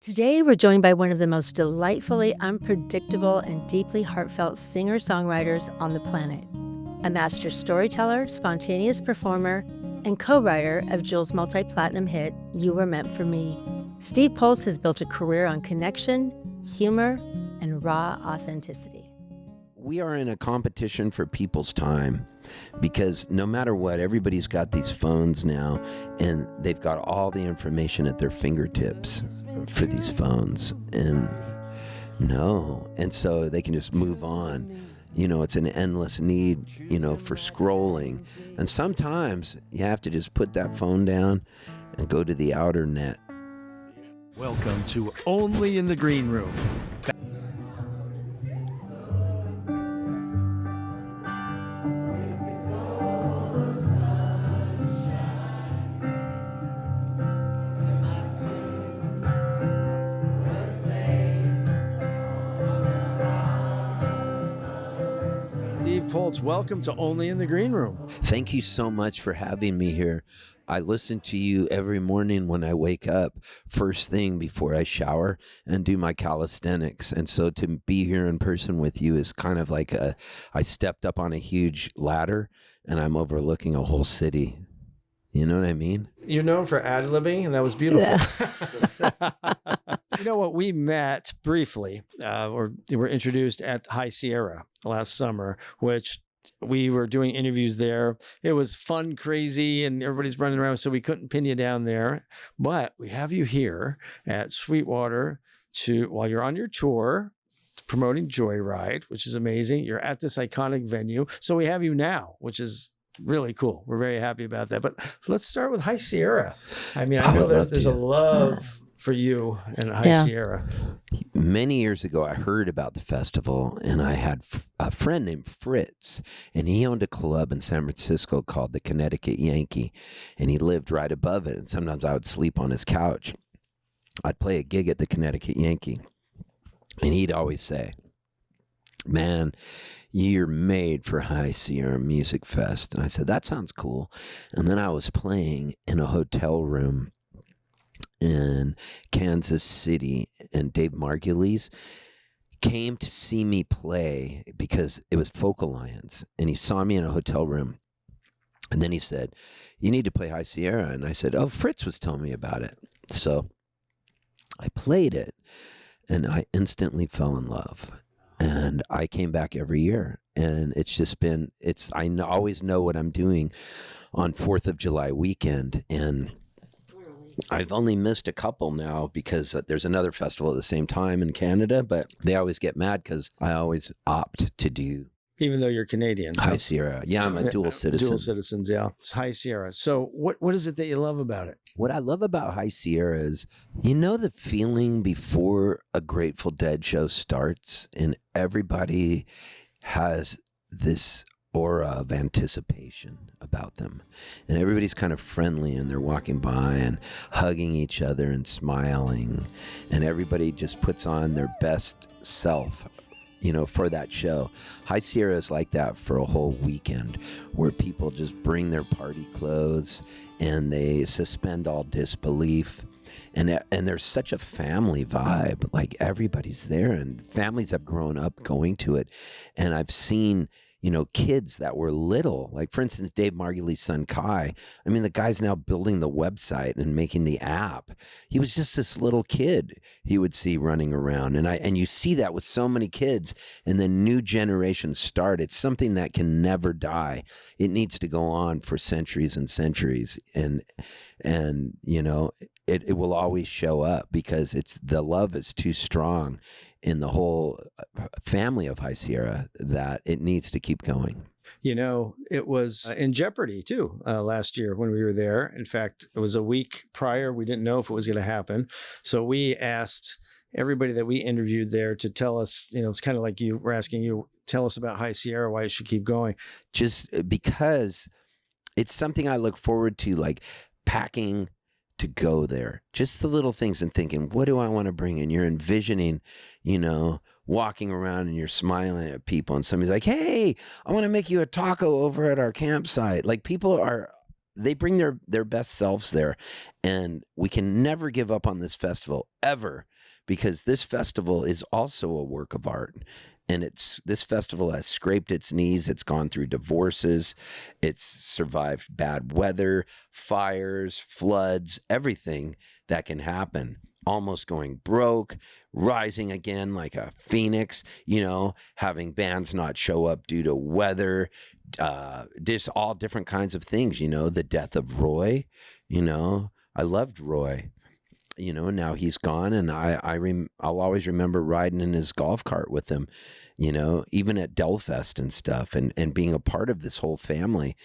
Today, we're joined by one of the most delightfully unpredictable and deeply heartfelt singer-songwriters on the planet, a master storyteller, spontaneous performer, and co-writer of Jewel's multi-platinum hit, You Were Meant for Me. Steve Poltz has built a career on connection, humor, and raw authenticity. We are in a competition for people's time because no matter what, everybody's got these phones now and they've got all the information at their fingertips for these phones. And so they can just move on. You know, it's an endless need, for scrolling. And sometimes you have to just put that phone down and go to the outer net. Welcome to Only in the Green Room. Steve Poltz, welcome to Only in the Green Room. Thank you so much for having me here. I listen to you every morning when I wake up, first thing before I shower and do my calisthenics. And so to be here in person with you is kind of like I stepped up on a huge ladder and I'm overlooking a whole city. You know what I mean? You're known for ad-libbing, and that was beautiful. Yeah. You know what? We met briefly, or were introduced at High Sierra last summer, which we were doing interviews there. It was fun, crazy, and everybody's running around, so we couldn't pin you down there. But we have you here at Sweetwater while you're on your tour promoting Joyride, which is amazing. You're at this iconic venue. So we have you now, which is really cool. We're very happy about that. But let's start with High Sierra. I mean, I know there's a love for you and High Sierra. Many years ago, I heard about the festival, and I had a friend named Fritz, and he owned a club in San Francisco called the Connecticut Yankee, and he lived right above it, and sometimes I would sleep on his couch. I'd play a gig at the Connecticut Yankee, and he'd always say, "Man, you're made for High Sierra Music Fest." And I said, "That sounds cool." And then I was playing in a hotel room in Kansas City, and Dave Margulies came to see me play because it was Folk Alliance, and he saw me in a hotel room, and then he said, "You need to play High Sierra." And I said, "Oh, Fritz was telling me about it." So I played it, and I instantly fell in love, and I came back every year, and it's just been, always know what I'm doing on 4th of July weekend, and I've only missed a couple now because there's another festival at the same time in Canada, but they always get mad because I always opt to do. Even though you're Canadian. High Sierra. Yeah, I'm a dual citizen. Dual citizens, yeah. It's High Sierra. So what is it that you love about it? What I love about High Sierra is, the feeling before a Grateful Dead show starts and everybody has this aura of anticipation about them, and everybody's kind of friendly, and they're walking by and hugging each other and smiling, and everybody just puts on their best self, for that show. High Sierra is like that for a whole weekend, where people just bring their party clothes and they suspend all disbelief. And there's such a family vibe, like everybody's there, and families have grown up going to it. And I've seen, kids that were little, like for instance, Dave Margulies' son, Kai. I mean, the guy's now building the website and making the app. He was just this little kid he would see running around. And you see that with so many kids, and then new generations start. It's something that can never die. It needs to go on for centuries and centuries. And it will always show up because the love is too strong in the whole family of High Sierra that it needs to keep going. It was in jeopardy too last year when we were there. In fact, it was a week prior. We didn't know if it was going to happen. So we asked everybody that we interviewed there to tell us, it's kind of like we're asking you, tell us about High Sierra, why it should keep going. Just because it's something I look forward to, like packing to go there, just the little things, and thinking, what do I want to bring? And you're envisioning, walking around and you're smiling at people, and somebody's like, "Hey, I want to make you a taco over at our campsite." Like, people are they bring their best selves there, and we can never give up on this festival ever, because this festival is also a work of art. And this festival has scraped its knees. It's gone through divorces. It's survived bad weather, fires, floods, everything that can happen. Almost going broke, rising again like a phoenix, having bands not show up due to weather, just all different kinds of things, the death of Roy, I loved Roy. Now he's gone, and I'll always remember riding in his golf cart with him, even at Delfest and stuff, and being a part of this whole family.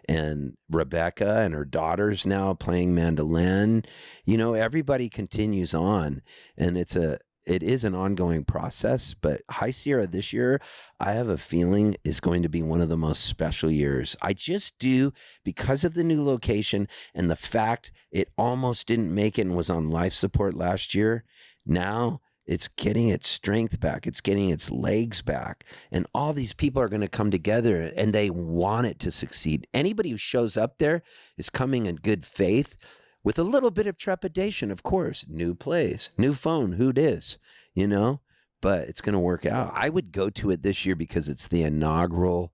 And Rebecca and her daughters now playing mandolin, everybody continues on, and it is an ongoing process. But High Sierra this year, I have a feeling, is going to be one of the most special years. I just do, because of the new location and the fact it almost didn't make it and was on life support last year. Now it's getting its strength back. It's getting its legs back. And all these people are going to come together, and they want it to succeed. Anybody who shows up there is coming in good faith, with a little bit of trepidation, of course. New place, new phone, who dis, but it's going to work out. I would go to it this year because it's the inaugural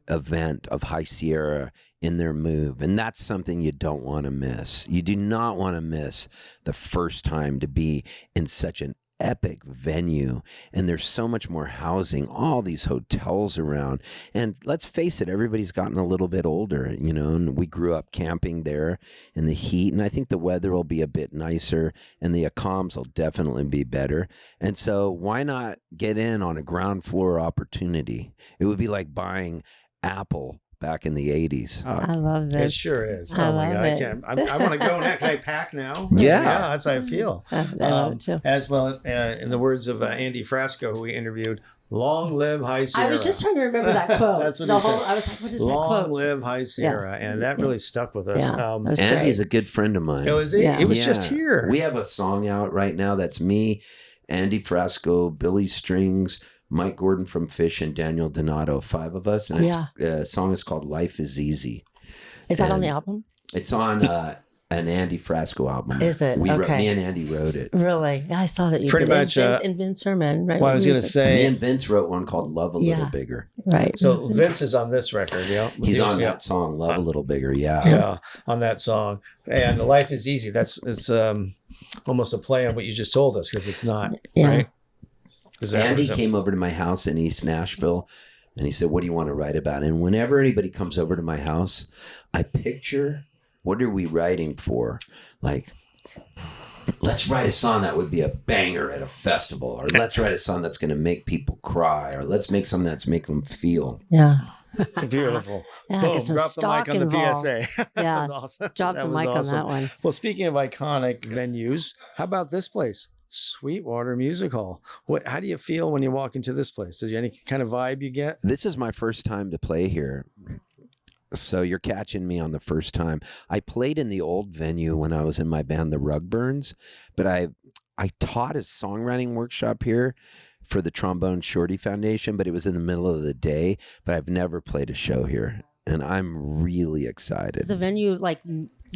event of High Sierra in their move. And that's something you don't want to miss. You do not want to miss the first time to be in such an epic venue, and there's so much more housing, all these hotels around, and let's face it, everybody's gotten a little bit older, and we grew up camping there in the heat, and I think the weather will be a bit nicer, and the accoms will definitely be better. And so why not get in on a ground floor opportunity? It would be like buying Apple back in the 80s. I love this. It sure is. I Oh my love God, it. I can't. I want to go now. Can I pack now? Yeah. That's how I feel. I love it too. As well, in the words of Andy Frasco, who we interviewed, long live High Sierra. I was just trying to remember that quote. That's what the he whole, said. I was like, what is Long that quote? live High Sierra. And that really stuck with us. Yeah, that's Andy's great. a good friend of mine. It was Yeah. just here. We have a song out right now that's me, Andy Frasco, Billy Strings, Mike Gordon from Fish, and Daniel Donato, 5 of us. And the song is called Life is Easy. Is that on the album? It's on an Andy Frasco album. Is it? Me Okay. and Andy wrote it. Really? Yeah, I saw that you Pretty did. much, And Vince Herman, right? Well, I was going to Me say, and Vince wrote one called Love a Little Yeah. Bigger. Right. so Vince is on this record. He's on that song, Love a Little Bigger. Yeah, on that song. And Life is Easy. It's almost a play on what you just told us, because it's not, right? Is that Andy came over to my house in East Nashville, and he said, what do you want to write about? And whenever anybody comes over to my house, I picture, what are we writing for? Like, let's write a song that would be a banger at a festival, or let's write a song that's going to make people cry, or let's make something that's make them feel. Yeah. Beautiful. Yeah, Boom, get some drop the stock mic on involved. the PSA. That Yeah. was awesome. Drop That the was mic awesome. on that one. Well, speaking of iconic venues, how about this place? Sweetwater Music Hall. How do you feel when you walk into this place? Is there any kind of vibe you get? This is my first time to play here. So you're catching me on the first time. I played in the old venue when I was in my band, the Rugburns, but I taught a songwriting workshop here for the Trombone Shorty Foundation, but it was in the middle of the day, but I've never played a show here, and I'm really excited. Does the venue like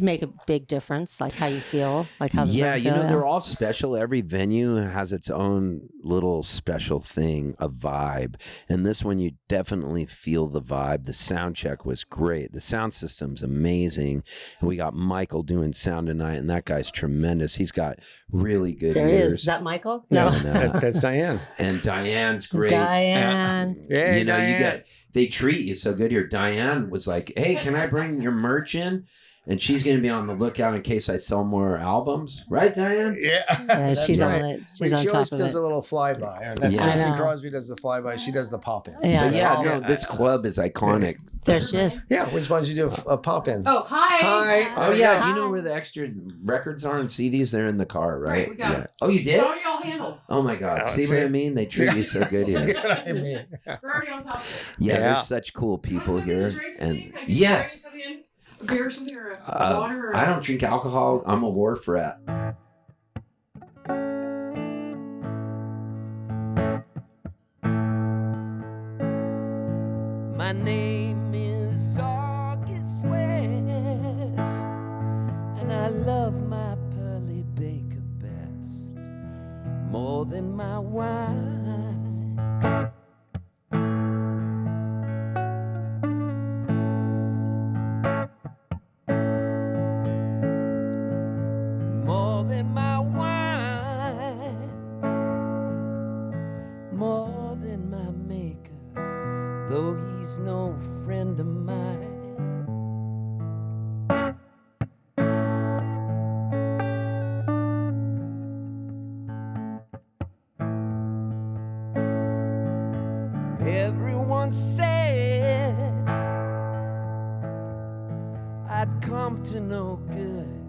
make a big difference? Like how you feel? Like how the Yeah, room you know, feel? they're all special. Every venue has its own little special thing, a vibe. And this one, you definitely feel the vibe. The sound check was great. The sound system's amazing. And we got Michael doing sound tonight, and that guy's tremendous. He's got really good There ears. is that Michael? No, No. no. That's Diane. And Diane's great. Diane. Yeah, You know, Diane. they treat you so good here. Diane was like, hey, can I bring your merch in? And she's going to be on the lookout in case I sell more albums. Right, Diane? Yeah. Yeah, That's she's right. on it. She She's on always top of does it. a little flyby. That's Yeah. Jason I know. Crosby does the flyby. She does the pop in. Yeah. So, Yeah. no, this club is iconic. There she is. Yeah. Which ones you do a pop in? Oh, hi. Hi. Oh, yeah. Hi. You know where the extra records are and CDs? They're in the car, right? Right, we got Yeah. it. Oh, you did? It's already all handled. Oh, my God. Oh, See see? what I mean? They treat you so good See here. what I mean? We're already on top of it. Yeah, Yeah. there's such cool people Want something here. to drink, And Steve? Can I get you yes, something? A beer or something, or a water? Or I don't drink alcohol. I'm a wharf rat. My name is August West. more than my wine. More than my wine, more than my maker, though he's no friend of mine. Everyone said I'd come to no good.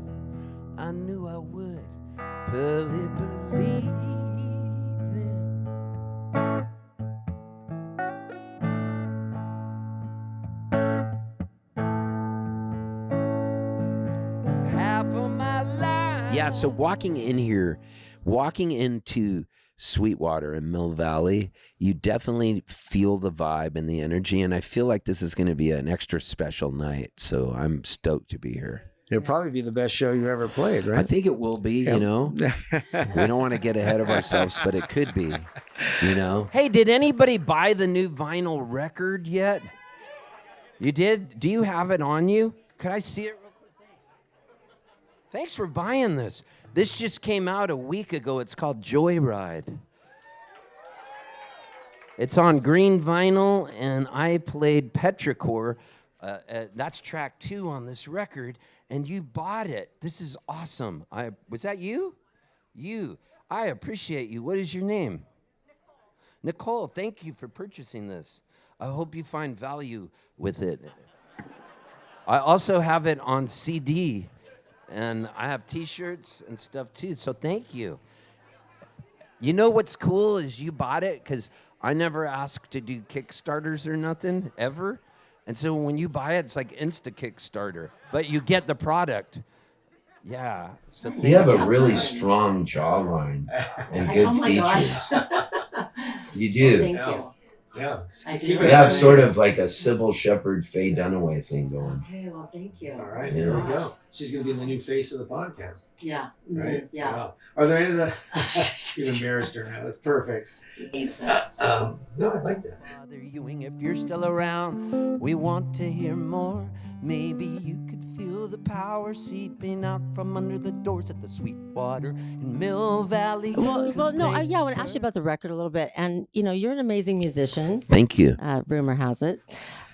I knew I would fully believe them. Half of my life. Yeah, so walking into Sweetwater in Mill Valley, you definitely feel the vibe and the energy, and I feel like this is going to be an extra special night, so I'm stoked to be here. It'll probably be the best show you ever played, right? I think it will be, you know. We don't want to get ahead of ourselves, but it could be, you know. Hey, did anybody buy the new vinyl record yet? You did? Do you have it on you? Could I see it real quick? Thanks for buying this. This just came out a week ago. It's called Joyride. It's on green vinyl, and I played Petrichor. That's track 2 on this record, and you bought it. This is awesome. Was that you? You. I appreciate you. What is your name? Nicole, thank you for purchasing this. I hope you find value with it. I also have it on CD, and I have T-shirts and stuff too, so thank you. You know what's cool is you bought it because I never asked to do Kickstarters or nothing, ever. And so when you buy it, it's like Insta Kickstarter, but you get the product. Yeah. So you have a really strong jawline and good features. You do. Thank you. Yeah. You have sort of like a Sybil Shepherd, Faye Dunaway thing going. Okay, well, thank you. All right, Yeah. there we go. She's going to be the new face of the podcast, Yeah. right? Yeah. Wow. Are there any of the... You've embarrassed her now. That's perfect. No, I like that. Father Ewing, if you're still around, we want to hear more. Maybe you could feel the power seeping out from under the doors at the Sweetwater in Mill Valley. Well, no, I want to ask you about the record a little bit. And, you know, you're an amazing musician. Thank you. Rumor has it.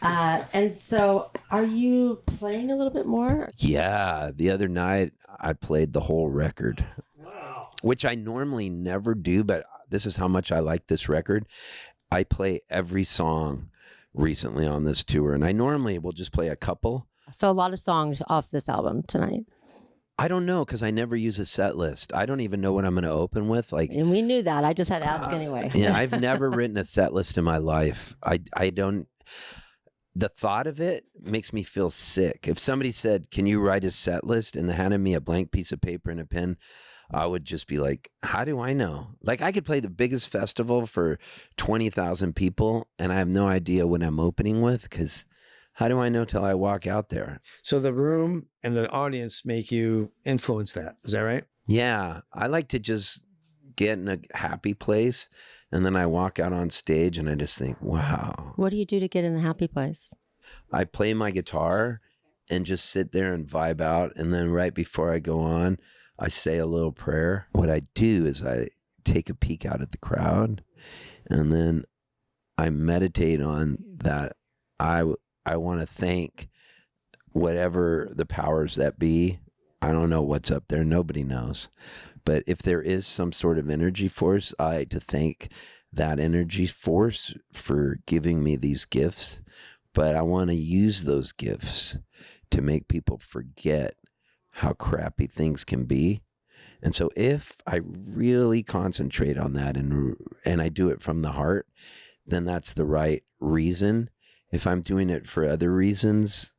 And so are you playing a little bit more? Yeah, the other night I played the whole record, which I normally never do, but this is how much I like this record. I play every song recently on this tour, and I normally will just play a couple. So a lot of songs off this album tonight. I don't know, because I never use a set list. I don't even know what I'm going to open with. Like, And we knew that. I just had to ask anyway. yeah, I've never written a set list in my life. I don't. The thought of it makes me feel sick. If somebody said, "Can you write a set list?" and they handed me a blank piece of paper and a pen, I would just be like, how do I know? Like, I could play the biggest festival for 20,000 people, and I have no idea what I'm opening with, because how do I know till I walk out there? So the room and the audience make you influence that. Is that right? Yeah, I like to just get in a happy place, and then I walk out on stage, and I just think, wow. What do you do to get in the happy place? I play my guitar and just sit there and vibe out, and then right before I go on, I say a little prayer. What I do is I take a peek out at the crowd, and then I meditate on that. I want to thank whatever the powers that be. I don't know what's up there. Nobody knows. But if there is some sort of energy force, I like to thank that energy force for giving me these gifts. But I want to use those gifts to make people forget how crappy things can be. And so if I really concentrate on that and I do it from the heart, then that's the right reason. If I'm doing it for other reasons,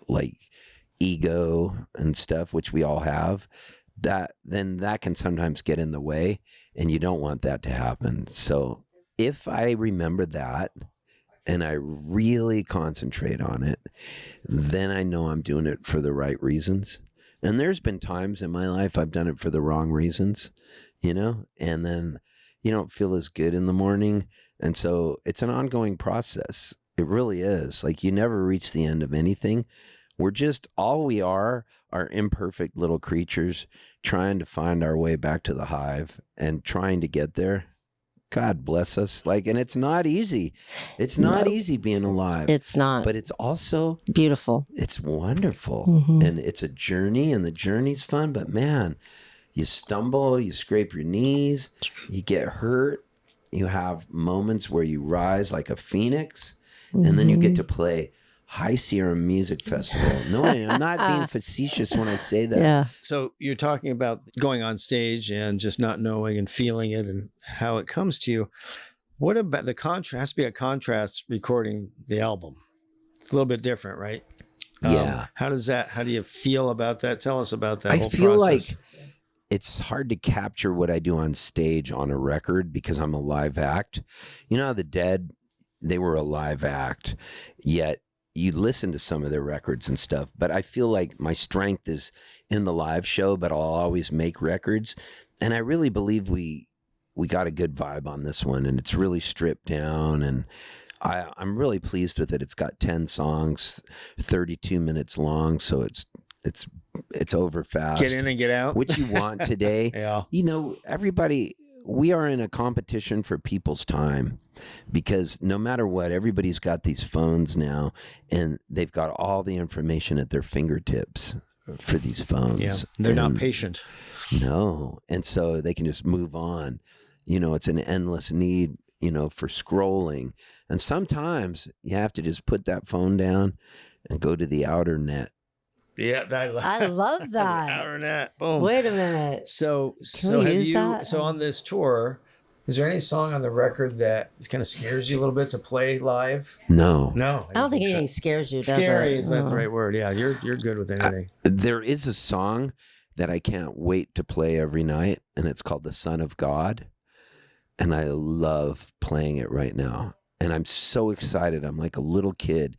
like ego and stuff, which we all have, then that can sometimes get in the way, and you don't want that to happen. So if I remember that and I really concentrate on it, then I know I'm doing it for the right reasons. And there's been times in my life I've done it for the wrong reasons, and then you don't feel as good in the morning. And so it's an ongoing process. It really is. Like, you never reach the end of anything. We're just, all we are imperfect little creatures trying to find our way back to the hive and trying to get there. God bless us. Like, and it's not easy. It's not easy being alive. It's not. But it's also beautiful. It's wonderful. Mm-hmm. And it's a journey, and the journey's fun. But man, you stumble, you scrape your knees, you get hurt. You have moments where you rise like a phoenix, and then you get to play High Sierra Music Festival. No, I'm not being facetious when I say that. Yeah. So you're talking about going on stage and just not knowing and feeling it and how it comes to you. What about the contrast? Has to be a contrast recording the album. It's a little bit different, right? Yeah. How do you feel about that? Tell us about that whole feel process. like it's hard to capture what I do on stage on a record because I'm a live act. You know how the Dead, they were a live act, yet you listen to some of their records and stuff, but I feel like my strength is in the live show, but I'll always make records. And I really believe we got a good vibe on this one, and it's really stripped down, and I'm really pleased with it. It's got 10 songs, 32 minutes long, so it's over fast. Get in and get out. What you want today. Yeah. Everybody, we are in a competition for people's time, because no matter what, everybody's got these phones now, and they've got all the information at their fingertips for these phones. Yeah. They're not patient. No. And so they can just move on. It's an endless need, for scrolling. And sometimes you have to just put that phone down and go to the outer net. Yeah, I love that. The outer net. Boom. Wait a minute. So we have use you? that? So on this tour, is there any song on the record that kind of scares you a little bit to play live? No. No, I don't think anything scares you, does scary it? is not the right word. Yeah, you're good with anything. There is a song that I can't wait to play every night, and it's called "The Son of God," and I love playing it right now. And I'm so excited. I'm like a little kid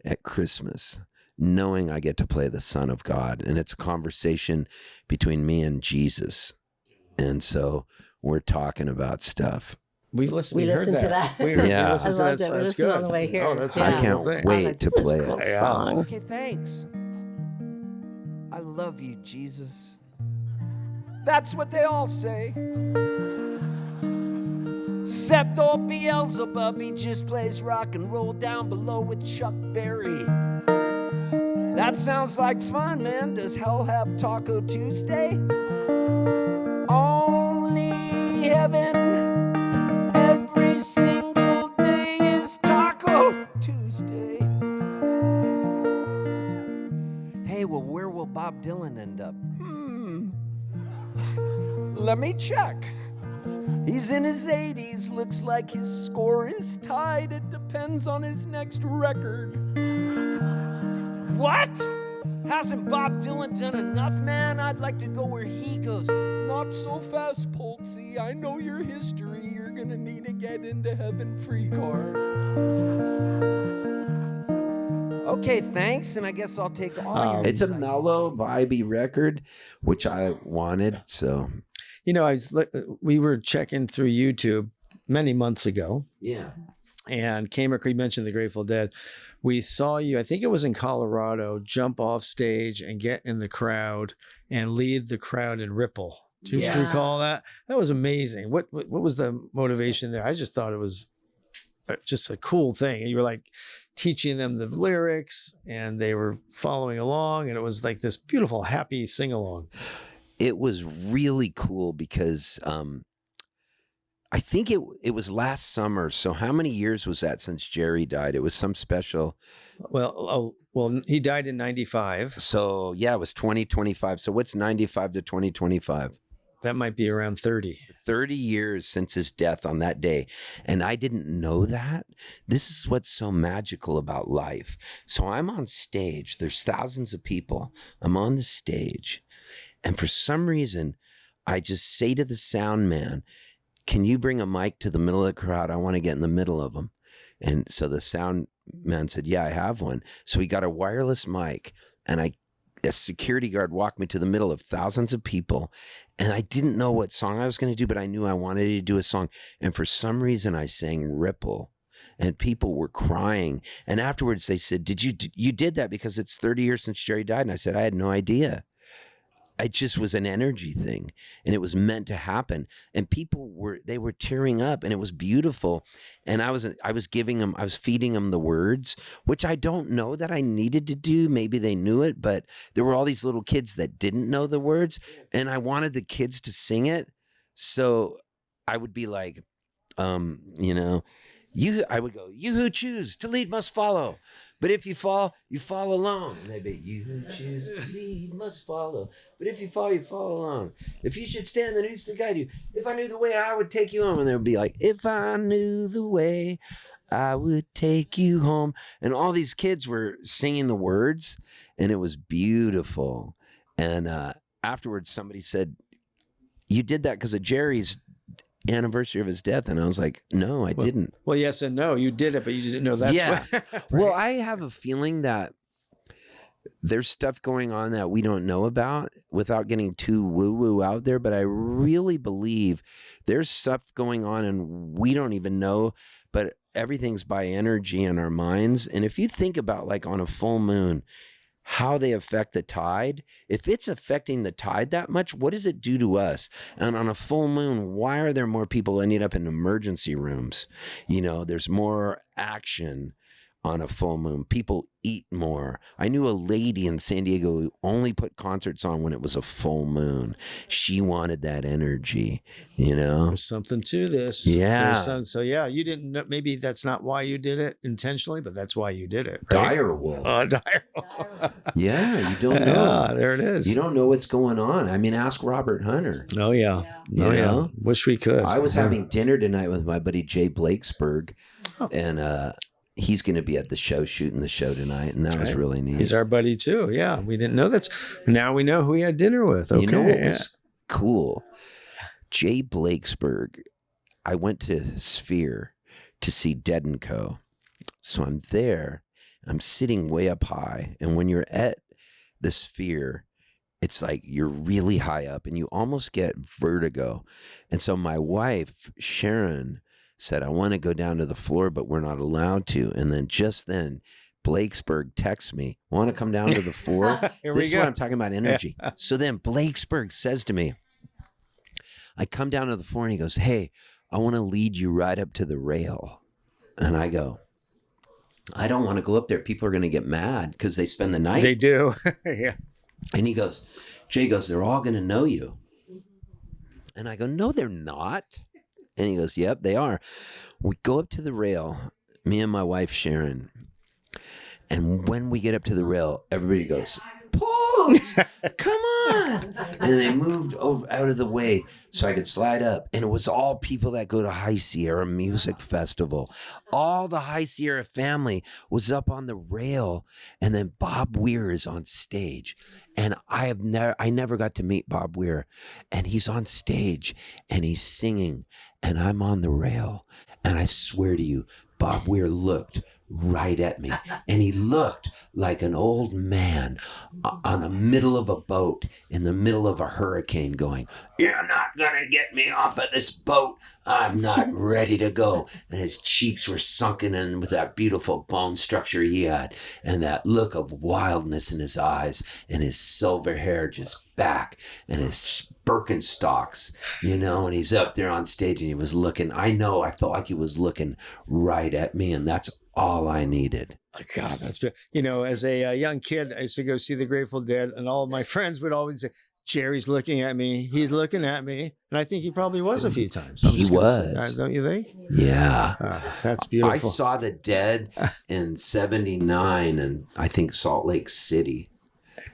at Christmas, knowing I get to play the Son of God. And it's a conversation between me and Jesus. And so we're talking about stuff. We listened to that. We Yeah. listened to I that. loved it. We That's listened good. on the way here. Oh, that's Yeah. I a can't cool thing. wait to This is play a cool it. Yeah. song. Okay, thanks. I love you, Jesus. That's what they all say. Except old Beelzebub, he just plays rock and roll down below with Chuck Berry. That sounds like fun, man. Does hell have Taco Tuesday? Only heaven. Every single day is Taco Tuesday. Hey, well, where will Bob Dylan end up? Let me check. He's in his 80s, looks like his score is tied. It depends on his next record. What? Hasn't Bob Dylan done enough, man? I'd like to go where he goes. Not so fast, Poltzy. I know your history. You're gonna need to get into heaven free card. Okay, thanks, and I guess I'll take all your It's a insight. mellow, vibey record, which I wanted. So We were checking through YouTube many months ago, yeah. and you mentioned the Grateful Dead. We saw you, I think it was in Colorado, jump off stage and get in the crowd and lead the crowd in Ripple. Do you recall that? That was amazing. What was the motivation there? I just thought it was just a cool thing. And you were like teaching them the lyrics, and they were following along, and it was like this beautiful, happy sing-along. It was really cool because I think it was last summer. So how many years was that since Jerry died? It was some special. Well, he died in 95. So yeah, it was 2025. So what's 95 to 2025? That might be around 30. 30 years since his death on that day. And I didn't know that. This is what's so magical about life. So I'm on stage. There's thousands of people. I'm on the stage. And for some reason, I just say to the sound man, can you bring a mic to the middle of the crowd? I want to get in the middle of them. And so the sound man said, yeah, I have one. So he got a wireless mic, and a security guard walked me to the middle of thousands of people, and I didn't know what song I was going to do, but I knew I wanted to do a song. And for some reason, I sang Ripple, and people were crying. And afterwards, they said, you did that because it's 30 years since Jerry died? And I said, I had no idea. It just was an energy thing, and it was meant to happen. And people were tearing up, and it was beautiful. And I was feeding them the words, which I don't know that I needed to do. Maybe they knew it, but there were all these little kids that didn't know the words, and I wanted the kids to sing it. So I would be like, I would go, you who choose to lead must follow. But if you fall alone. And they'd be, you who choose to lead must follow. But if you fall alone. If you should stand, then who's to guide you? If I knew the way, I would take you home. And they'd be like, if I knew the way, I would take you home. And all these kids were singing the words, and it was beautiful. And afterwards, somebody said, you did that because of Jerry's anniversary of his death. And I was like, no, I didn't. Well, yes and no. You did it, but you just didn't know that's what. Right? Well, I have a feeling that there's stuff going on that we don't know about without getting too woo-woo out there. But I really believe there's stuff going on and we don't even know, but everything's by energy in our minds. And if you think about, like, on a full moon, how they affect the tide. If it's affecting the tide that much, what does it do to us? And on a full moon, why are there more people ending up in emergency rooms? There's more action on a full moon. People eat more. I knew a lady in San Diego who only put concerts on when it was a full moon. She wanted that energy, There's something to this. Yeah. So yeah, you didn't know, maybe that's not why you did it intentionally, but that's why you did it. Right? Direwolf. Direwolf. Yeah, you don't know. Yeah, there it is. You don't know what's going on. I mean, ask Robert Hunter. Oh, yeah. You know? Wish we could. I was having dinner tonight with my buddy Jay Blakesberg, and he's going to be at the show, shooting the show tonight, and that was really neat. He's our buddy too. Yeah, we didn't know that. Now we know who he had dinner with. Okay. You know what was cool? Jay Blakesberg. I went to Sphere to see Dead & Co. So I'm there. I'm sitting way up high, and when you're at the Sphere, it's like you're really high up, and you almost get vertigo. And so my wife, Sharon, said, I want to go down to the floor, but we're not allowed to. And then just then, Blakesberg texts me, want to come down to the floor? This is what I'm talking about, energy. Yeah. So then Blakesberg says to me, I come down to the floor, and he goes, hey, I want to lead you right up to the rail. And I go, I don't want to go up there. People are going to get mad because they spend the night. They do. Yeah. And Jay goes, they're all going to know you. And I go, no, they're not. And he goes, yep, they are. We go up to the rail, me and my wife, Sharon. And when we get up to the rail, everybody goes, Poltz, come on. And they moved out of the way so I could slide up. And it was all people that go to High Sierra Music Festival. All the High Sierra family was up on the rail. And then Bob Weir is on stage. And I never got to meet Bob Weir. And he's on stage and he's singing. And I'm on the rail. And I swear to you, Bob Weir looked right at me. And he looked like an old man on the middle of a boat in the middle of a hurricane going, you're not going to get me off of this boat. I'm not ready to go. And his cheeks were sunken in with that beautiful bone structure he had and that look of wildness in his eyes and his silver hair just back and his Birkenstocks, and he's up there on stage and he was looking, I felt like he was looking right at me, and that's all I needed. God, that's, as a young kid, I used to go see the Grateful Dead, and all of my friends would always say, Jerry's looking at me. He's looking at me. And I think he probably was a few times. He was. Don't you think? Yeah. That's beautiful. I saw the Dead in 79 in, I think, Salt Lake City.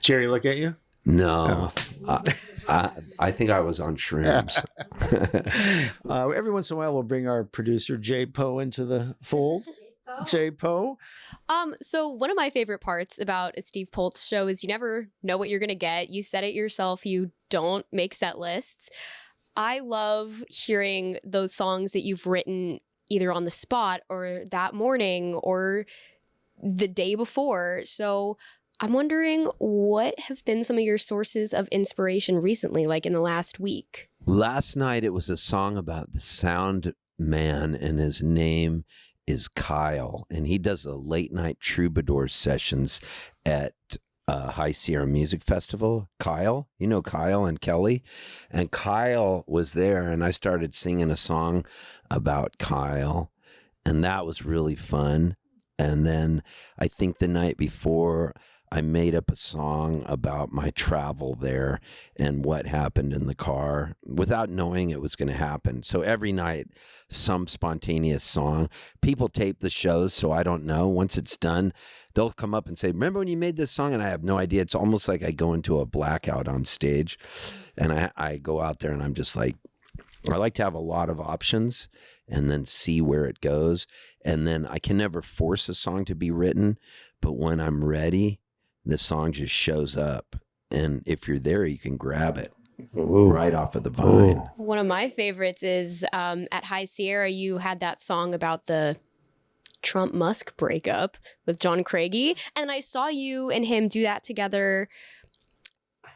Jerry look at you? No. I think I was on shrooms. Every once in a while, we'll bring our producer, Jay Poe, into the fold. Jay Poe. So one of my favorite parts about a Steve Poltz show is you never know what you're going to get. You set it yourself. You don't make set lists. I love hearing those songs that you've written either on the spot or that morning or the day before. So I'm wondering what have been some of your sources of inspiration recently, like in the last week? Last night, it was a song about the sound man, and his name is Kyle. And he does the late night troubadour sessions at High Sierra Music Festival. Kyle, you know Kyle and Kelly. And Kyle was there, and I started singing a song about Kyle. And that was really fun. And then I think the night before, I made up a song about my travel there and what happened in the car without knowing it was going to happen. So every night, some spontaneous song. People tape the shows, so I don't know. Once it's done, they'll come up and say, remember when you made this song? And I have no idea. It's almost like I go into a blackout on stage. And I go out there and I'm just like, I like to have a lot of options and then see where it goes. And then I can never force a song to be written, but when I'm ready, the song just shows up. And if you're there, you can grab it right off of the vine. One of my favorites is at High Sierra, you had that song about the Trump-Musk breakup with John Craigie. And I saw you and him do that together.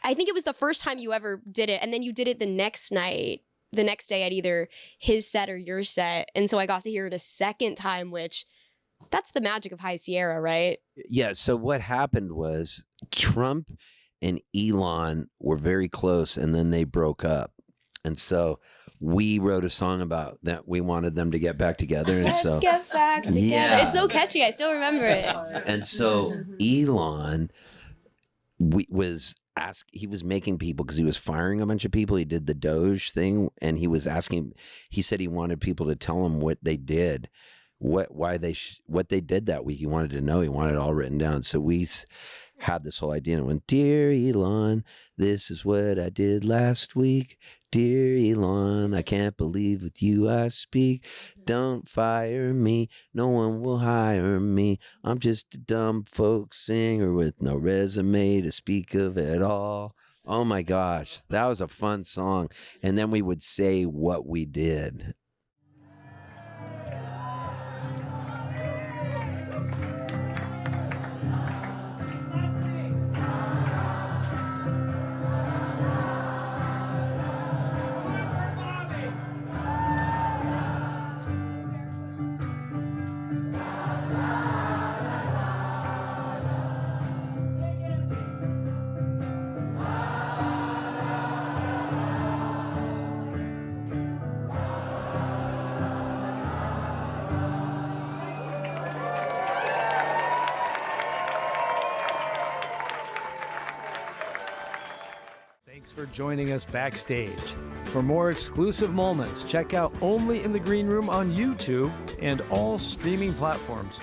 I think it was the first time you ever did it. And then you did it the next night, the next day at either his set or your set. And so I got to hear it a second time, which that's the magic of High Sierra, right? Yeah. So what happened was Trump and Elon were very close, and then they broke up. And so we wrote a song about that. We wanted them to get back together. And Let's so get back together. Yeah. It's so catchy. I still remember it. And so Elon he was making people, because he was firing a bunch of people. He did the Doge thing, and he was asking, he said he wanted people to tell him what they did, what they did that week. He wanted to know. He wanted it all written down. So we had this whole idea, and it went, dear Elon, this is what I did last week. Dear Elon, I can't believe with you I speak. Don't fire me, no one will hire me. I'm just a dumb folk singer with no resume to speak of at all. Oh my gosh, that was a fun song. And then we would say what we did. Thanks for joining us backstage. For more exclusive moments, check out Only in the Green Room on YouTube and all streaming platforms.